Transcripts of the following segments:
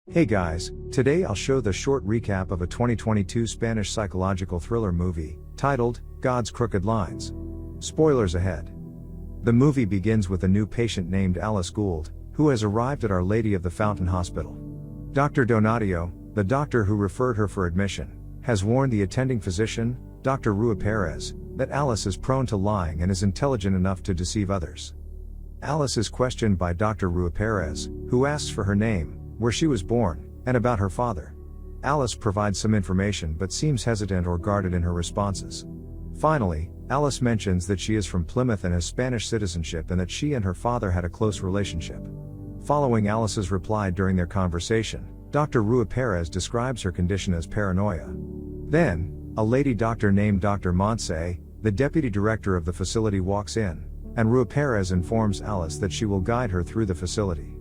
Hey guys, today I'll show the short recap of a 2022 Spanish psychological thriller movie, titled, God's Crooked Lines. Spoilers ahead. The movie begins with a new patient named Alice Gould, who has arrived at Our Lady of the Fountain Hospital. Dr. Donadio, the doctor who referred her for admission, has warned the attending physician, Dr. Rua Perez, that Alice is prone to lying and is intelligent enough to deceive others. Alice is questioned by Dr. Rua Perez, who asks for her name, where she was born, and about her father. Alice provides some information but seems hesitant or guarded in her responses. Finally, Alice mentions that she is from Plymouth and has Spanish citizenship and that she and her father had a close relationship. Following Alice's reply during their conversation, Dr. Rua Perez describes her condition as paranoia. Then, a lady doctor named Dr. Montse, the deputy director of the facility, walks in, and Rua Perez informs Alice that she will guide her through the facility.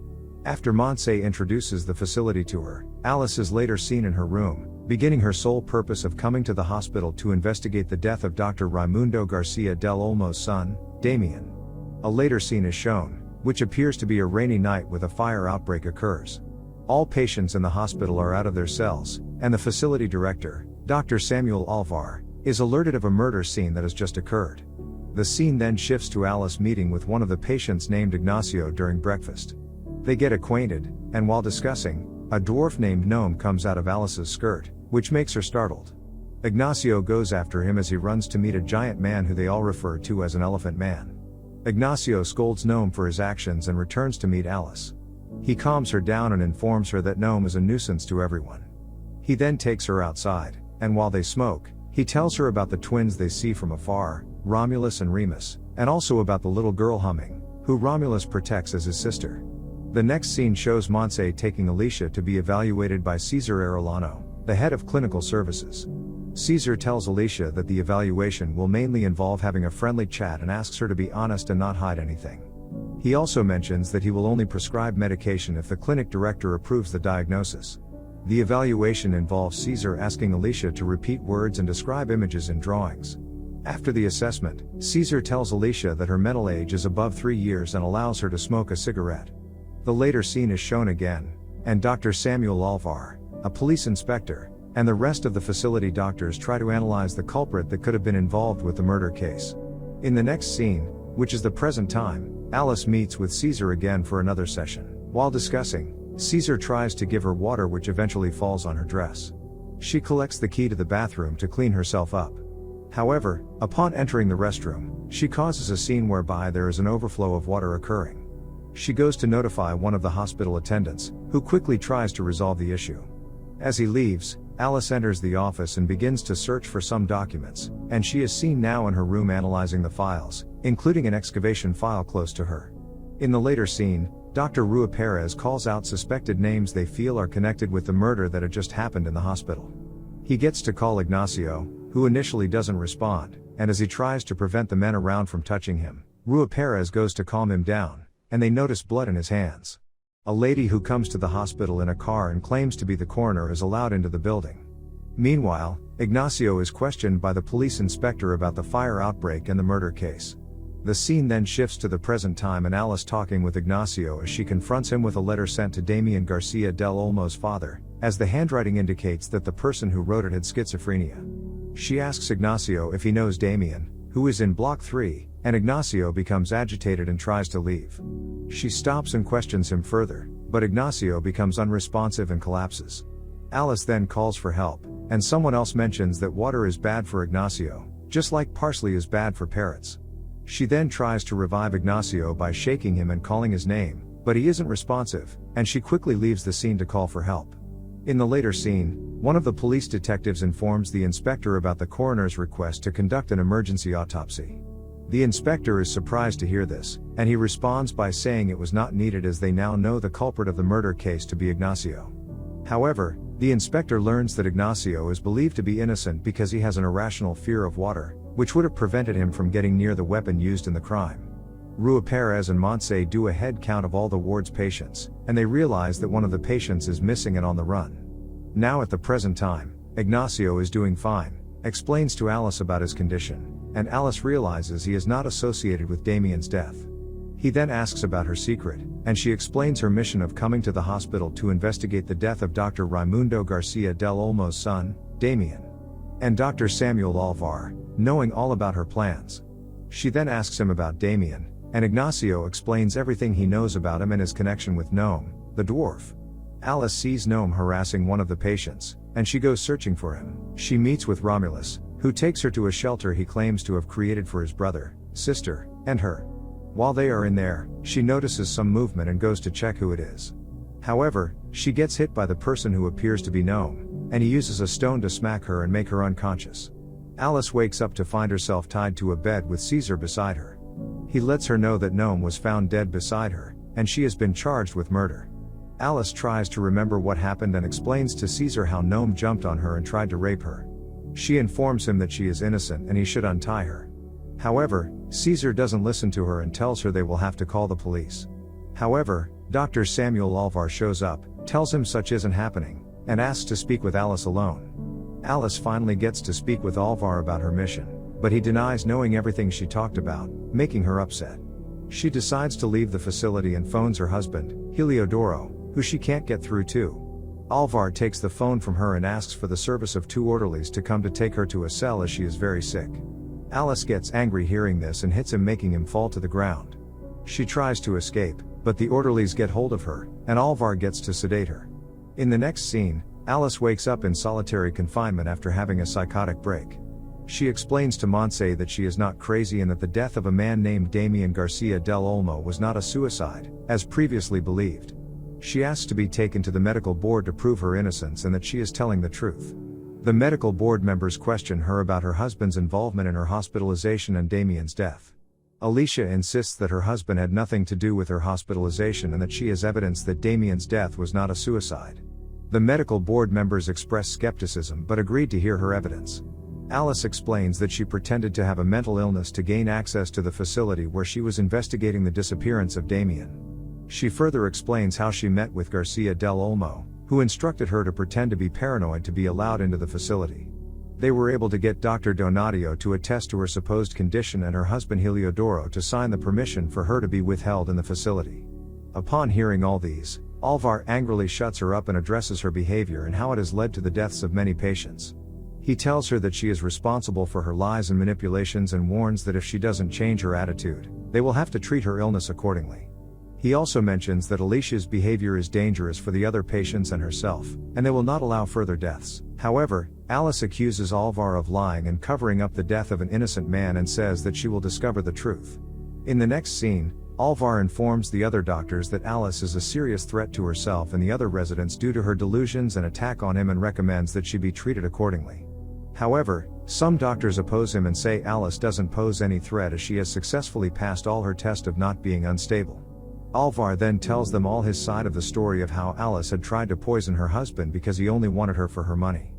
After Montse introduces the facility to her, Alice is later seen in her room, beginning her sole purpose of coming to the hospital to investigate the death of Dr. Raimundo Garcia del Olmo's son, Damien. A later scene is shown, which appears to be a rainy night with a fire outbreak occurs. All patients in the hospital are out of their cells, and the facility director, Dr. Samuel Alvar, is alerted of a murder scene that has just occurred. The scene then shifts to Alice meeting with one of the patients named Ignacio during breakfast. They get acquainted, and while discussing, a dwarf named Gnome comes out of Alice's skirt, which makes her startled. Ignacio goes after him as he runs to meet a giant man who they all refer to as an elephant man. Ignacio scolds Gnome for his actions and returns to meet Alice. He calms her down and informs her that Gnome is a nuisance to everyone. He then takes her outside, and while they smoke, he tells her about the twins they see from afar, Romulus and Remus, and also about the little girl Humming, who Romulus protects as his sister. The next scene shows Montse taking Alicia to be evaluated by Cesar Arellano, the head of clinical services. Cesar tells Alicia that the evaluation will mainly involve having a friendly chat and asks her to be honest and not hide anything. He also mentions that he will only prescribe medication if the clinic director approves the diagnosis. The evaluation involves Cesar asking Alicia to repeat words and describe images in drawings. After the assessment, Cesar tells Alicia that her mental age is above 3 years and allows her to smoke a cigarette. The later scene is shown again, and Dr. Samuel Alvar, a police inspector, and the rest of the facility doctors try to analyze the culprit that could have been involved with the murder case. In the next scene, which is the present time, Alice meets with Cesar again for another session. While discussing, Cesar tries to give her water which eventually falls on her dress. She collects the key to the bathroom to clean herself up. However, upon entering the restroom, she causes a scene whereby there is an overflow of water occurring. She goes to notify one of the hospital attendants, who quickly tries to resolve the issue. As he leaves, Alice enters the office and begins to search for some documents, and she is seen now in her room analyzing the files, including an excavation file close to her. In the later scene, Dr. Rua Perez calls out suspected names they feel are connected with the murder that had just happened in the hospital. He gets to call Ignacio, who initially doesn't respond, and as he tries to prevent the men around from touching him, Rua Perez goes to calm him down, and they notice blood in his hands. A lady who comes to the hospital in a car and claims to be the coroner is allowed into the building. Meanwhile, Ignacio is questioned by the police inspector about the fire outbreak and the murder case. The scene then shifts to the present time and Alice talking with Ignacio as she confronts him with a letter sent to Damien Garcia del Olmo's father, as the handwriting indicates that the person who wrote it had schizophrenia. She asks Ignacio if he knows Damien, who is in Block 3, and Ignacio becomes agitated and tries to leave. She stops and questions him further, but Ignacio becomes unresponsive and collapses. Alice then calls for help, and someone else mentions that water is bad for Ignacio, just like parsley is bad for parrots. She then tries to revive Ignacio by shaking him and calling his name, but he isn't responsive, and she quickly leaves the scene to call for help. In the later scene, one of the police detectives informs the inspector about the coroner's request to conduct an emergency autopsy. The inspector is surprised to hear this, and he responds by saying it was not needed as they now know the culprit of the murder case to be Ignacio. However, the inspector learns that Ignacio is believed to be innocent because he has an irrational fear of water, which would have prevented him from getting near the weapon used in the crime. Rua Perez and Montse do a head count of all the ward's patients, and they realize that one of the patients is missing and on the run. Now at the present time, Ignacio is doing fine, explains to Alice about his condition, and Alice realizes he is not associated with Damien's death. He then asks about her secret, and she explains her mission of coming to the hospital to investigate the death of Dr. Raimundo Garcia del Olmo's son, Damien, and Dr. Samuel Alvar, knowing all about her plans. She then asks him about Damien, and Ignacio explains everything he knows about him and his connection with Gnome, the dwarf. Alice sees Gnome harassing one of the patients, and she goes searching for him. She meets with Romulus, who takes her to a shelter he claims to have created for his brother, sister, and her. While they are in there, she notices some movement and goes to check who it is. However, she gets hit by the person who appears to be Gnome, and he uses a stone to smack her and make her unconscious. Alice wakes up to find herself tied to a bed with Caesar beside her. He lets her know that Gnome was found dead beside her, and she has been charged with murder. Alice tries to remember what happened and explains to Caesar how Gnome jumped on her and tried to rape her. She informs him that she is innocent and he should untie her. However, Caesar doesn't listen to her and tells her they will have to call the police. However, Dr. Samuel Alvar shows up, tells him such isn't happening, and asks to speak with Alice alone. Alice finally gets to speak with Alvar about her mission, but he denies knowing everything she talked about, making her upset. She decides to leave the facility and phones her husband, Heliodoro, who she can't get through to. Alvar takes the phone from her and asks for the service of 2 orderlies to come to take her to a cell as she is very sick. Alice gets angry hearing this and hits him, making him fall to the ground. She tries to escape, but the orderlies get hold of her, and Alvar gets to sedate her. In the next scene, Alice wakes up in solitary confinement after having a psychotic break. She explains to Montse that she is not crazy and that the death of a man named Damien Garcia del Olmo was not a suicide, as previously believed. She asks to be taken to the medical board to prove her innocence and that she is telling the truth. The medical board members question her about her husband's involvement in her hospitalization and Damien's death. Alicia insists that her husband had nothing to do with her hospitalization and that she has evidence that Damien's death was not a suicide. The medical board members express skepticism but agreed to hear her evidence. Alice explains that she pretended to have a mental illness to gain access to the facility where she was investigating the disappearance of Damien. She further explains how she met with Garcia del Olmo, who instructed her to pretend to be paranoid to be allowed into the facility. They were able to get Dr. Donadio to attest to her supposed condition and her husband Heliodoro to sign the permission for her to be withheld in the facility. Upon hearing all these, Alvar angrily shuts her up and addresses her behavior and how it has led to the deaths of many patients. He tells her that she is responsible for her lies and manipulations and warns that if she doesn't change her attitude, they will have to treat her illness accordingly. He also mentions that Alicia's behavior is dangerous for the other patients and herself, and they will not allow further deaths. However, Alice accuses Alvar of lying and covering up the death of an innocent man and says that she will discover the truth. In the next scene, Alvar informs the other doctors that Alice is a serious threat to herself and the other residents due to her delusions and attack on him and recommends that she be treated accordingly. However, some doctors oppose him and say Alice doesn't pose any threat as she has successfully passed all her test of not being unstable. Alvar then tells them all his side of the story of how Alice had tried to poison her husband because he only wanted her for her money.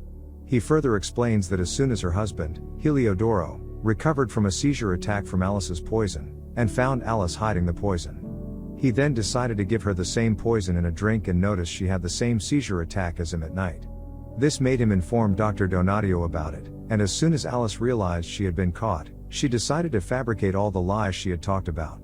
He further explains that as soon as her husband, Heliodoro, recovered from a seizure attack from Alice's poison, and found Alice hiding the poison, he then decided to give her the same poison in a drink and noticed she had the same seizure attack as him at night. This made him inform Dr. Donadio about it, and as soon as Alice realized she had been caught, she decided to fabricate all the lies she had talked about.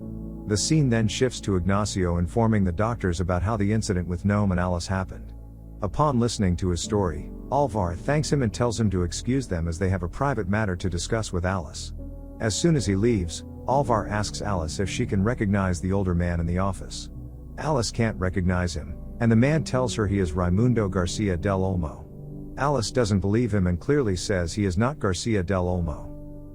The scene then shifts to Ignacio informing the doctors about how the incident with Gnome and Alice happened. Upon listening to his story, Alvar thanks him and tells him to excuse them as they have a private matter to discuss with Alice. As soon as he leaves, Alvar asks Alice if she can recognize the older man in the office. Alice can't recognize him, and the man tells her he is Raimundo Garcia del Olmo. Alice doesn't believe him and clearly says he is not Garcia del Olmo.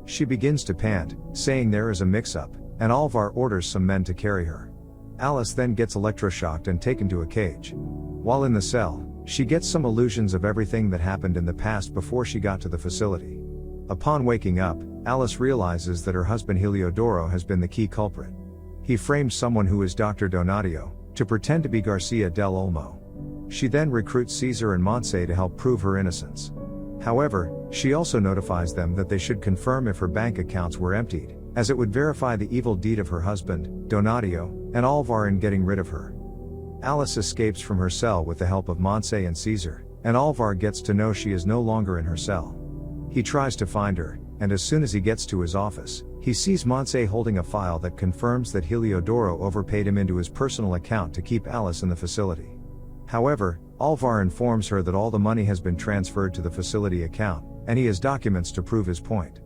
She begins to pant, saying there is a mix-up, and Alvar orders some men to carry her. Alice then gets electroshocked and taken to a cage. While in the cell, she gets some illusions of everything that happened in the past before she got to the facility. Upon waking up, Alice realizes that her husband Heliodoro has been the key culprit. He framed someone who is Dr. Donadio, to pretend to be Garcia del Olmo. She then recruits Caesar and Montse to help prove her innocence. However, she also notifies them that they should confirm if her bank accounts were emptied, as it would verify the evil deed of her husband, Donadio, and Alvar in getting rid of her. Alice escapes from her cell with the help of Montse and Caesar, and Alvar gets to know she is no longer in her cell. He tries to find her, and as soon as he gets to his office, He sees Montse holding a file that confirms that Heliodoro overpaid him into his personal account to keep Alice in the facility. However, Alvar informs her that all the money has been transferred to the facility account, and he has documents to prove his point.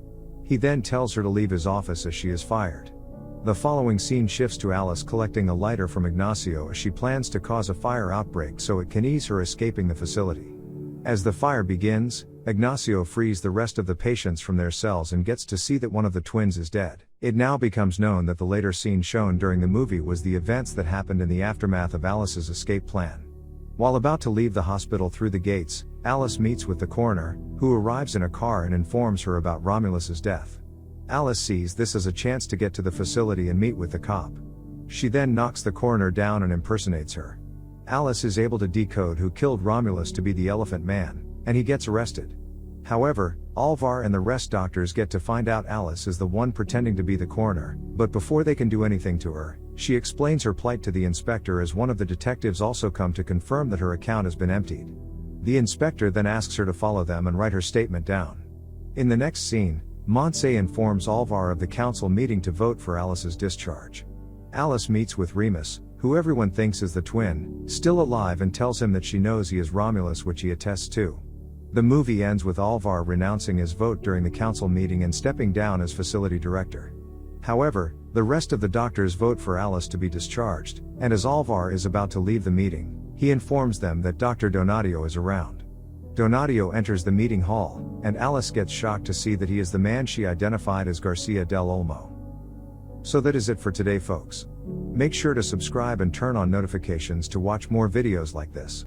He then tells her to leave his office as she is fired. The following scene shifts to Alice collecting a lighter from Ignacio as she plans to cause a fire outbreak so it can ease her escaping the facility. As the fire begins, Ignacio frees the rest of the patients from their cells and gets to see that one of the twins is dead. It now becomes known that the later scene shown during the movie was the events that happened in the aftermath of Alice's escape plan. While about to leave the hospital through the gates, Alice meets with the coroner, who arrives in a car and informs her about Romulus's death. Alice sees this as a chance to get to the facility and meet with the cop. She then knocks the coroner down and impersonates her. Alice is able to decode who killed Romulus to be the Elephant Man, and he gets arrested. However, Alvar and the rest doctors get to find out Alice is the one pretending to be the coroner, but before they can do anything to her, she explains her plight to the inspector as one of the detectives also come to confirm that her account has been emptied. The inspector then asks her to follow them and write her statement down. In the next scene, Montse informs Alvar of the council meeting to vote for Alice's discharge. Alice meets with Remus, who everyone thinks is the twin, still alive, and tells him that she knows he is Romulus, which he attests to. The movie ends with Alvar renouncing his vote during the council meeting and stepping down as facility director. However, the rest of the doctors vote for Alice to be discharged, and as Alvar is about to leave the meeting, he informs them that Dr. Donadio is around. Donadio enters the meeting hall, and Alice gets shocked to see that he is the man she identified as Garcia del Olmo. So that is it for today, folks. Make sure to subscribe and turn on notifications to watch more videos like this.